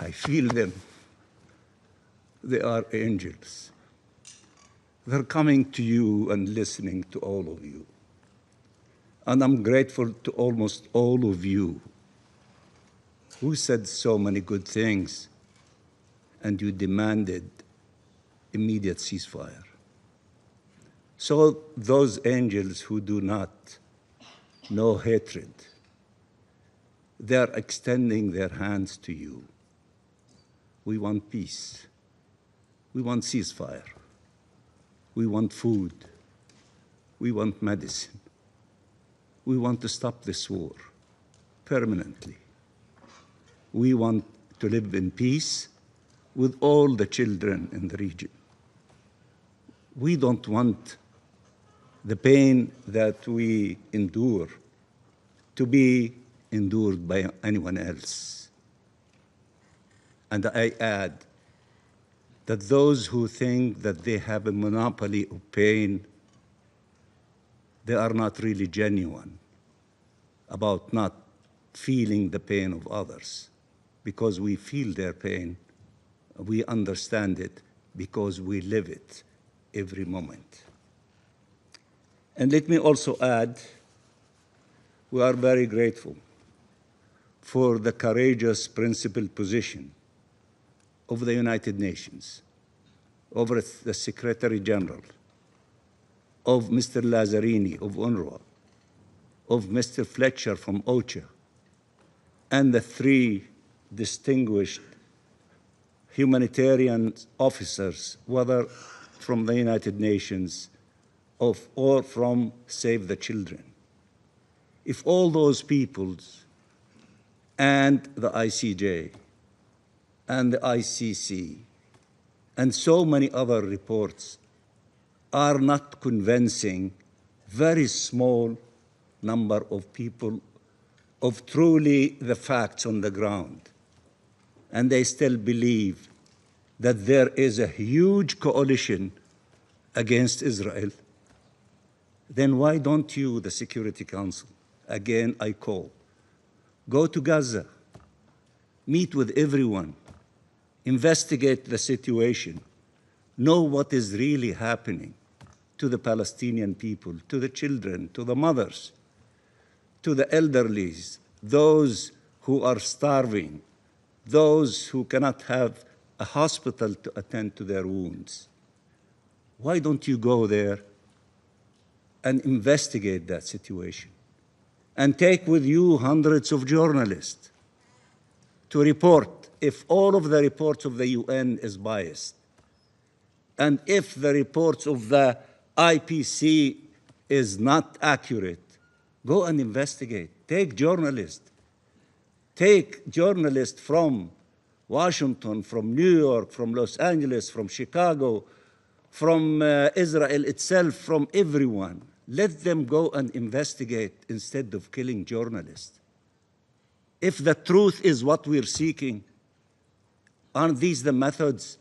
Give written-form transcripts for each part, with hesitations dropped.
I feel them. They are angels. They're coming to you and listening to all of you. And I'm grateful to almost all of you who said so many good things, and you demanded immediate ceasefire. So those angels who do not know hatred, they're extending their hands to you. We want peace. We want ceasefire. We want food. We want medicine. We want to stop this war permanently. We want to live in peace with all the children in the region. We don't want the pain that we endure to be endured by anyone else. And I add that those who think that they have a monopoly of pain, they are not really genuine about not feeling the pain of others, because we feel their pain, we understand it because we live it every moment. And let me also add, we are very grateful for the courageous principled position of the United Nations, of the Secretary General, of Mr. Lazzarini of UNRWA, of Mr. Fletcher from OCHA, and the three distinguished humanitarian officers, whether from the United Nations or from Save the Children. If all those peoples and the ICJ and the ICC and so many other reports are not convincing very small number of people of truly the facts on the ground, and they still believe that there is a huge coalition against Israel, then why don't you, the Security Council, again I call, go to Gaza, meet with everyone, investigate the situation, know what is really happening to the Palestinian people, to the children, to the mothers, to the elderly, those who are starving, those who cannot have a hospital to attend to their wounds. Why don't you go there and investigate that situation? And take with you hundreds of journalists to report if all of the reports of the UN is biased, and if the reports of the IPC is not accurate. Go and investigate. Take journalists. Take journalists from Washington, from New York, from Los Angeles, from Chicago, from Israel itself, from everyone. Let them go and investigate instead of killing journalists. If the truth is what we're seeking, aren't these the methods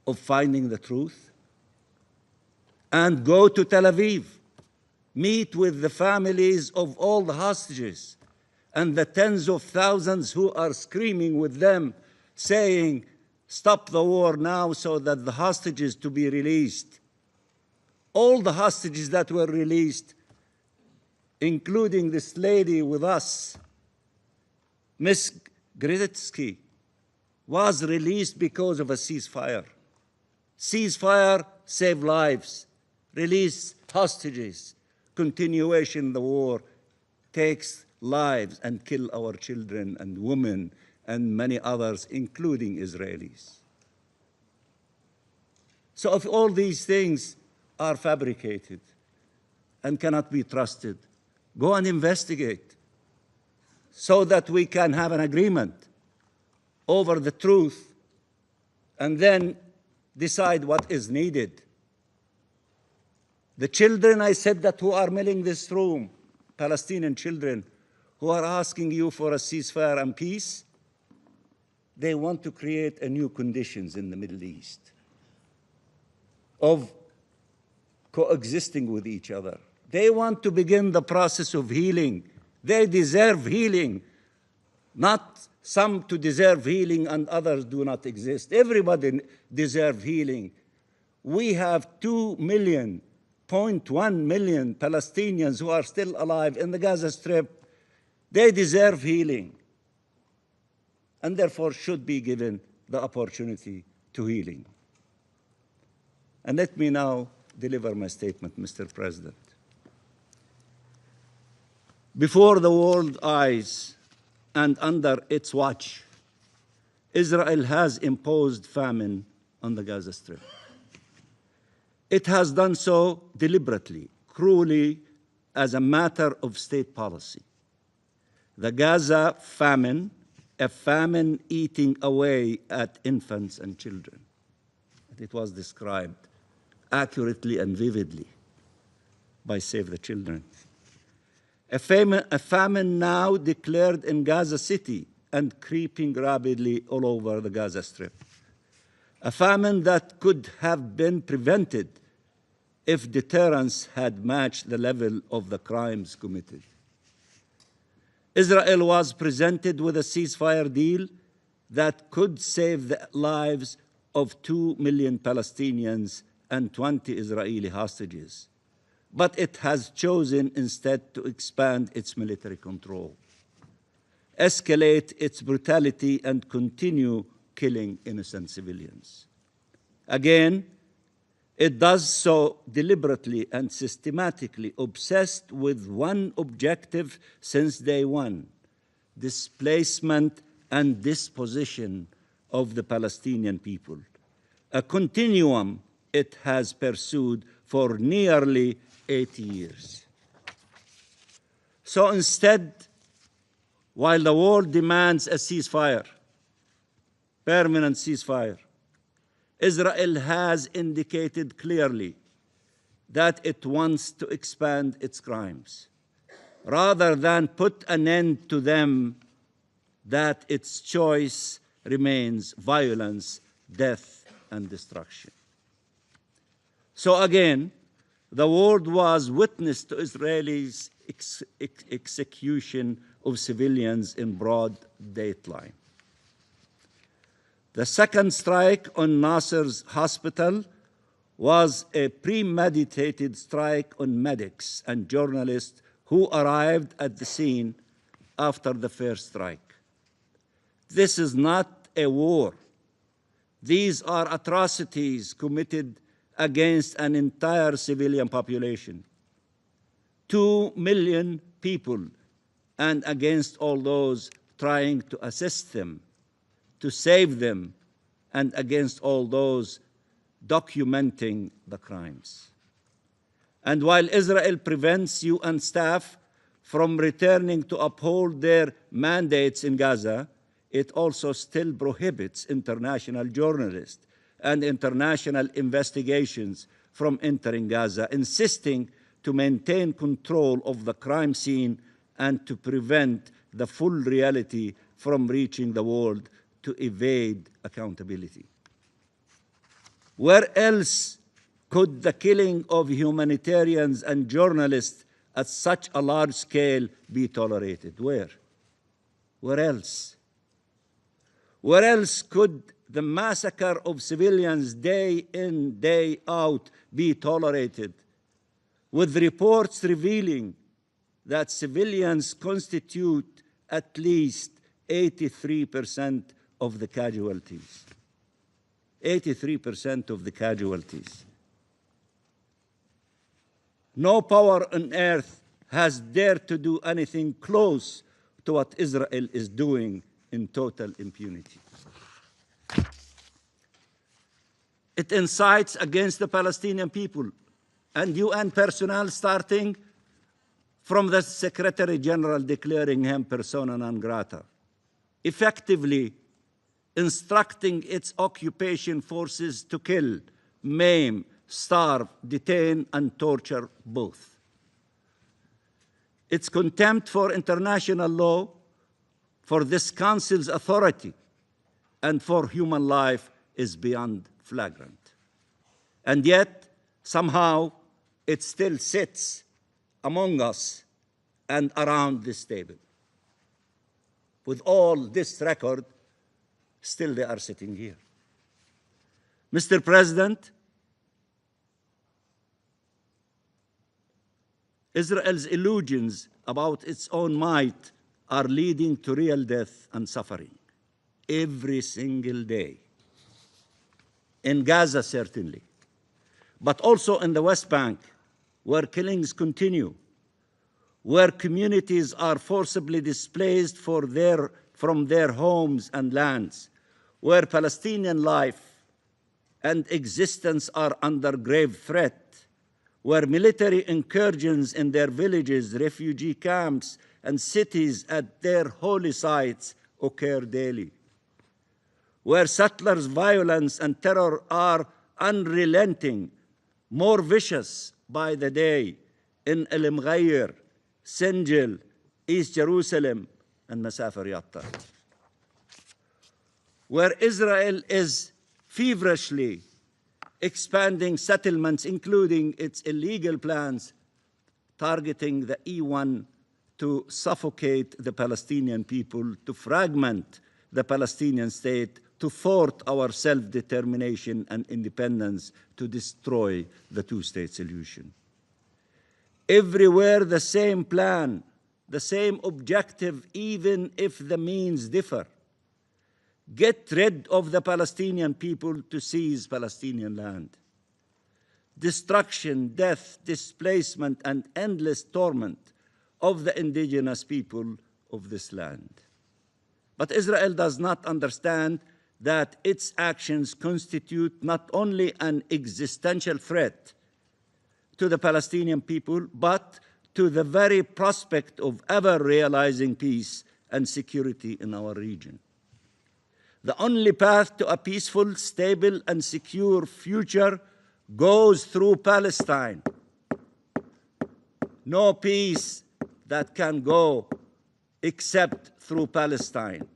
of finding the truth? And go to Tel Aviv. Meet with the families of all the hostages and the tens of thousands who are screaming with them, saying, stop the war now so that the hostages to be released. All the hostages that were released, including this lady with us, Ms. Gritsky, was released because of a ceasefire. Ceasefire, save lives. Release hostages. Continuation of the war takes lives and kill our children and women and many others, including Israelis. So if all these things are fabricated and cannot be trusted, go and investigate so that we can have an agreement over the truth and then decide what is needed. The children, I said, that who are filling this room, Palestinian children, who are asking you for a ceasefire and peace, they want to create a new conditions in the Middle East of coexisting with each other. They want to begin the process of healing. They deserve healing, not some to deserve healing and others do not exist. Everybody deserves healing. We have 2.1 million Palestinians who are still alive in the Gaza Strip. They deserve healing and therefore should be given the opportunity to healing. And let me now deliver my statement, Mr. President. Before the world's eyes and under its watch, Israel has imposed famine on the Gaza Strip. It has done so deliberately, cruelly, as a matter of state policy. The Gaza famine, a famine eating away at infants and children. It was described accurately and vividly by Save the Children. A famine now declared in Gaza City and creeping rapidly all over the Gaza Strip. A famine that could have been prevented if deterrence had matched the level of the crimes committed. Israel was presented with a ceasefire deal that could save the lives of 2 million Palestinians and 20 Israeli hostages. But it has chosen instead to expand its military control, escalate its brutality, and continue killing innocent civilians. Again, it does so deliberately and systematically, obsessed with one objective since day one: displacement and disposition of the Palestinian people, a continuum it has pursued for nearly 80 years. So instead, while the world demands a ceasefire, permanent ceasefire, Israel has indicated clearly that it wants to expand its crimes. Rather than put an end to them, that its choice remains violence, death, and destruction. So again, the world was witness to Israelis' execution of civilians in broad daylight. The second strike on Nasser's hospital was a premeditated strike on medics and journalists who arrived at the scene after the first strike. This is not a war. These are atrocities committed against an entire civilian population, 2 million people, and against all those trying to assist them, to save them, and against all those documenting the crimes. And while Israel prevents UN staff from returning to uphold their mandates in Gaza, it also still prohibits international journalists and international investigations from entering Gaza, insisting to maintain control of the crime scene and to prevent the full reality from reaching the world to evade accountability. Where else could the killing of humanitarians and journalists at such a large scale be tolerated? Where? Where else? Where else could the massacre of civilians day in, day out be tolerated, with reports revealing that civilians constitute at least 83% of the casualties? 83% of the casualties. No power on earth has dared to do anything close to what Israel is doing in total impunity. It incites against the Palestinian people and UN personnel, starting from the Secretary General declaring him persona non grata, effectively instructing its occupation forces to kill, maim, starve, detain, and torture both. Its contempt for international law, for this Council's authority, and for human life is beyond flagrant. And yet, somehow, it still sits among us and around this table. with all this record, still they are sitting here. Mr. President, Israel's illusions about its own might are leading to real death and suffering every single day. In Gaza, certainly, but also in the West Bank, where killings continue, where communities are forcibly displaced from their homes and lands, where Palestinian life and existence are under grave threat, where military incursions in their villages, refugee camps, and cities at their holy sites occur daily, where settlers' violence and terror are unrelenting, more vicious by the day in El Mghayr, Sinjil, East Jerusalem, and Masafer Yatta, where Israel is feverishly expanding settlements, including its illegal plans targeting the E1 to suffocate the Palestinian people, to fragment the Palestinian state, to thwart our self-determination and independence, to destroy the two-state solution. Everywhere the same plan, the same objective, even if the means differ. Get rid of the Palestinian people to seize Palestinian land. Destruction, death, displacement, and endless torment of the indigenous people of this land. But Israel does not understand that its actions constitute not only an existential threat to the Palestinian people, but to the very prospect of ever realizing peace and security in our region. The only path to a peaceful, stable, and secure future goes through Palestine. No peace that can go except through Palestine.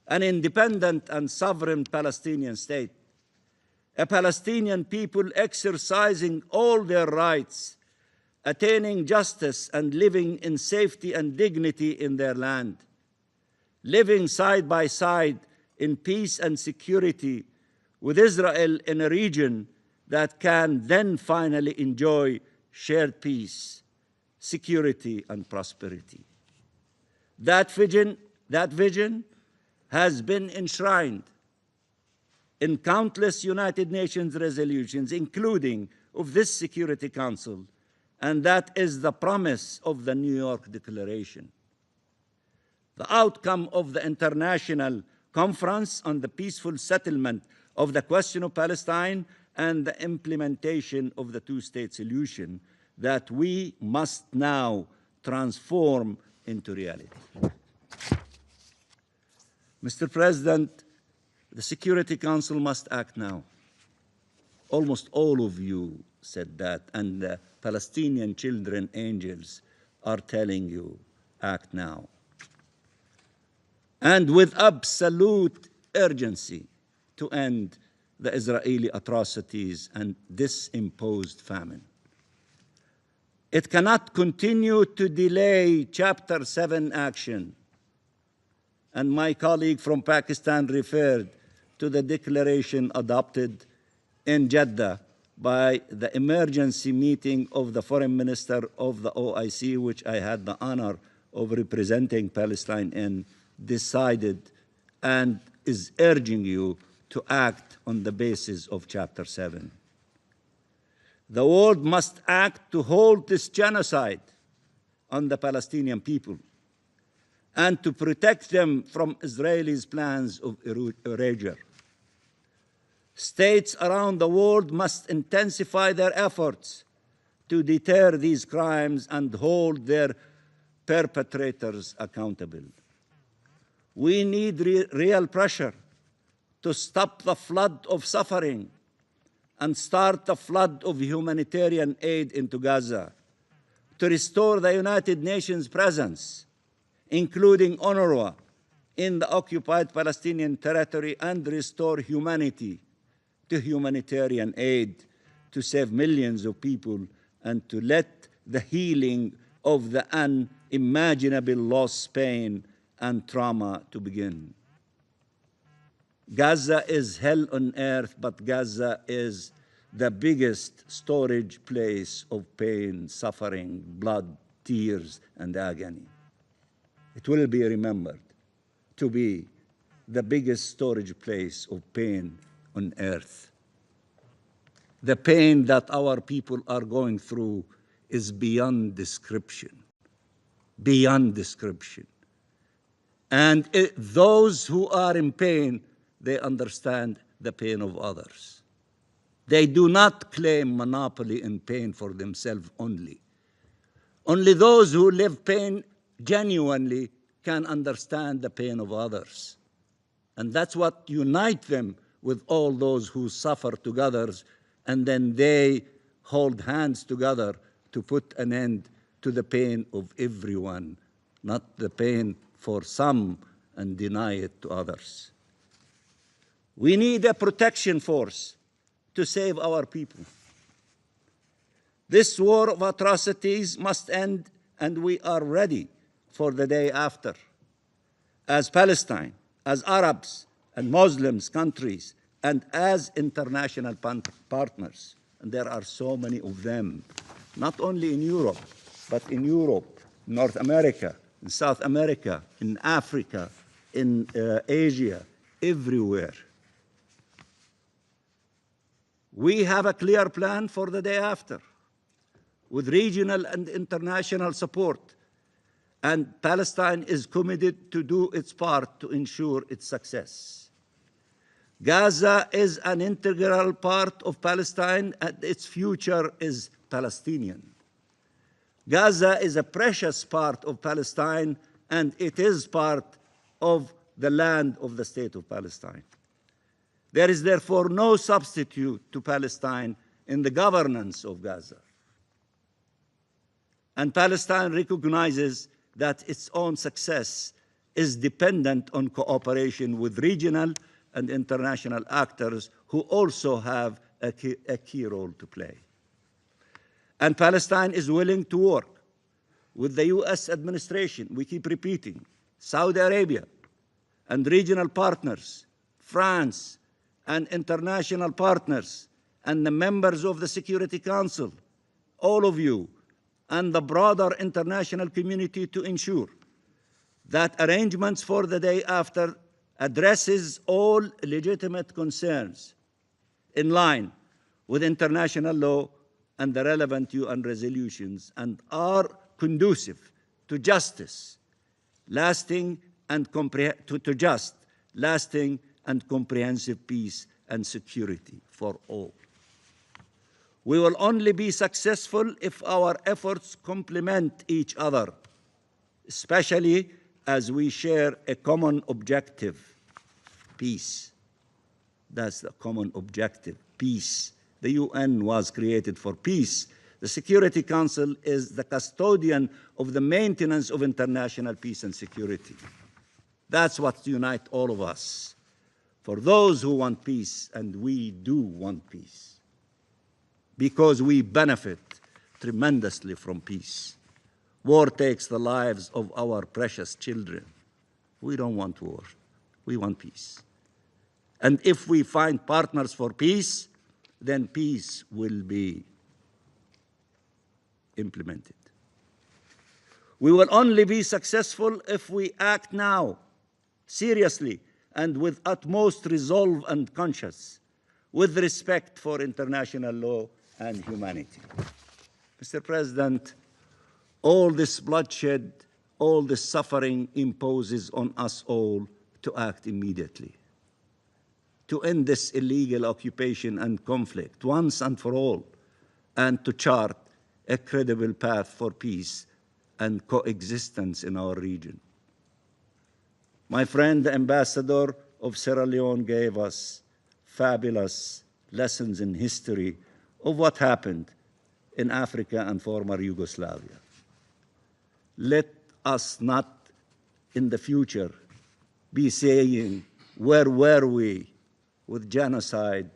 An independent and sovereign Palestinian state, a Palestinian people exercising all their rights, attaining justice and living in safety and dignity in their land, living side by side in peace and security with Israel in a region that can then finally enjoy shared peace, security, and prosperity. That vision has been enshrined in countless United Nations resolutions, including of this Security Council, and that is the promise of the New York Declaration. The outcome of the International Conference on the Peaceful Settlement of the Question of Palestine and the implementation of the two-state solution that we must now transform into reality. Mr. President, the Security Council must act now. Almost all of you said that, and the Palestinian children angels are telling you, act now. And with absolute urgency to end the Israeli atrocities and this imposed famine. It cannot continue to delay Chapter 7 action. And my colleague from Pakistan referred to the declaration adopted in Jeddah by the emergency meeting of the foreign minister of the OIC, which I had the honor of representing Palestine in, decided and is urging you to act on the basis of Chapter 7. The world must act to halt this genocide on the Palestinian people and to protect them from Israelis' plans of erasure. States around the world must intensify their efforts to deter these crimes and hold their perpetrators accountable. We need real pressure to stop the flood of suffering and start the flood of humanitarian aid into Gaza, to restore the United Nations presence, including UNRWA, in the occupied Palestinian territory, and restore humanity to humanitarian aid to save millions of people and to let the healing of the unimaginable loss, pain, and trauma to begin. Gaza is hell on earth, but Gaza is the biggest storage place of pain, suffering, blood, tears, and agony. It will be remembered to be the biggest storage place of pain on earth. The pain that our people are going through is beyond description, beyond description. And those who are in pain, they understand the pain of others. They do not claim monopoly in pain for themselves only. Only those who live pain genuinely can understand the pain of others. And that's what unites them with all those who suffer together, and then they hold hands together to put an end to the pain of everyone, not the pain for some and deny it to others. We need a protection force to save our people. This war of atrocities must end, and we are ready for the day after. As Palestine, as Arabs and Muslims countries, and as international partners, and there are so many of them, not only in Europe, but in Europe, North America, in South America, in Africa, in Asia, everywhere. We have a clear plan for the day after, with regional and international support, and Palestine is committed to do its part to ensure its success. Gaza is an integral part of Palestine, and its future is Palestinian. Gaza is a precious part of Palestine, and it is part of the land of the state of Palestine. There is therefore no substitute to Palestine in the governance of Gaza. And Palestine recognizes that its own success is dependent on cooperation with regional and international actors who also have a key role to play. And Palestine is willing to work with the US administration, we keep repeating, Saudi Arabia, and regional partners, France, and international partners, and the members of the Security Council, all of you, and the broader international community to ensure that arrangements for the day after addresses all legitimate concerns in line with international law and the relevant UN resolutions, and are conducive to justice, lasting and lasting and comprehensive peace and security for all. We will only be successful if our efforts complement each other, especially as we share a common objective, peace. That's the common objective, peace. The UN was created for peace. The Security Council is the custodian of the maintenance of international peace and security. That's what unites all of us. For those who want peace, and we do want peace, because we benefit tremendously from peace. War takes the lives of our precious children. We don't want war. We want peace. And if we find partners for peace, then peace will be implemented. We will only be successful if we act now, seriously, and with utmost resolve and conscience, with respect for international law and humanity. Mr. President, all this bloodshed, all this suffering imposes on us all to act immediately, to end this illegal occupation and conflict once and for all, and to chart a credible path for peace and coexistence in our region. My friend, the ambassador of Sierra Leone, gave us fabulous lessons in history of what happened in Africa and former Yugoslavia. Let us not in the future be saying, where were we with genocide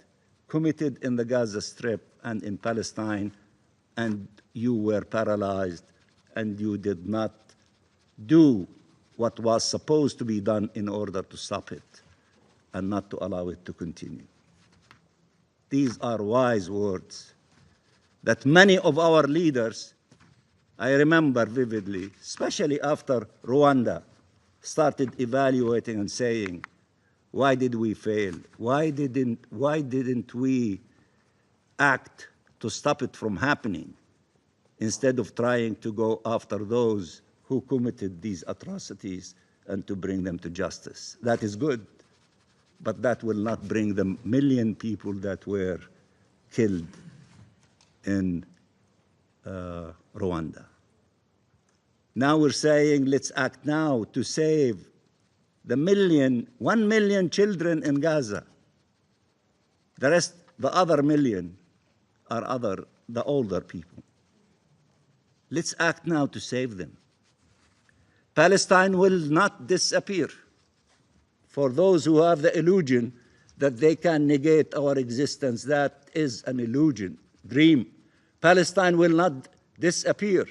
committed in the Gaza Strip and in Palestine, and you were paralyzed and you did not do what was supposed to be done in order to stop it and not to allow it to continue. These are wise words that many of our leaders, I remember vividly, especially after Rwanda, started evaluating and saying, why did we fail? Why didn't we act to stop it from happening instead of trying to go after those who committed these atrocities and to bring them to justice? That is good, but that will not bring the million people that were killed in Rwanda. Now we're saying, let's act now to save the 1 million children in Gaza. The rest, the other million, are the older people. Let's act now to save them. Palestine will not disappear. For those who have the illusion that they can negate our existence, that is an illusion, dream. Palestine will not disappear.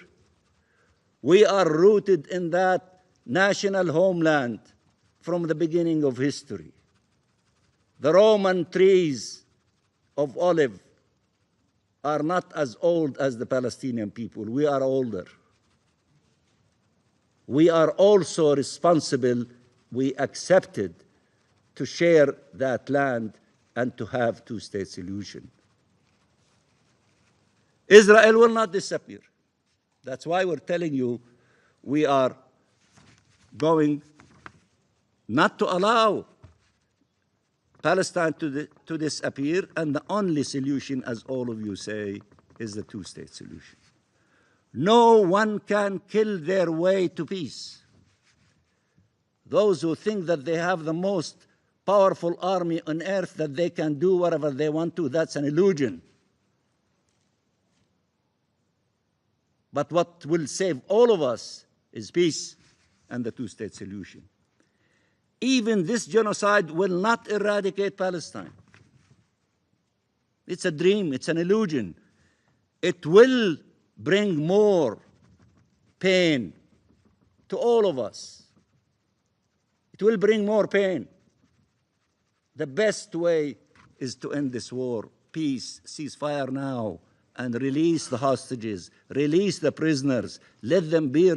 We are rooted in that national homeland from the beginning of history. The Roman trees of olive are not as old as the Palestinian people. We are older. We are also responsible. We accepted to share that land and to have two-state solution. Israel will not disappear. That's why we're telling you we are going not to allow Palestine to disappear, and the only solution, as all of you say, is the two-state solution. No one can kill their way to peace. Those who think that they have the most powerful army on earth, that they can do whatever they want to, that's an illusion. But what will save all of us is peace and the two-state solution. Even this genocide will not eradicate Palestine. It's a dream, it's an illusion. It will bring more pain to all of us. It will bring more pain. The best way is to end this war. Peace, ceasefire now, and release the hostages, release the prisoners, let them be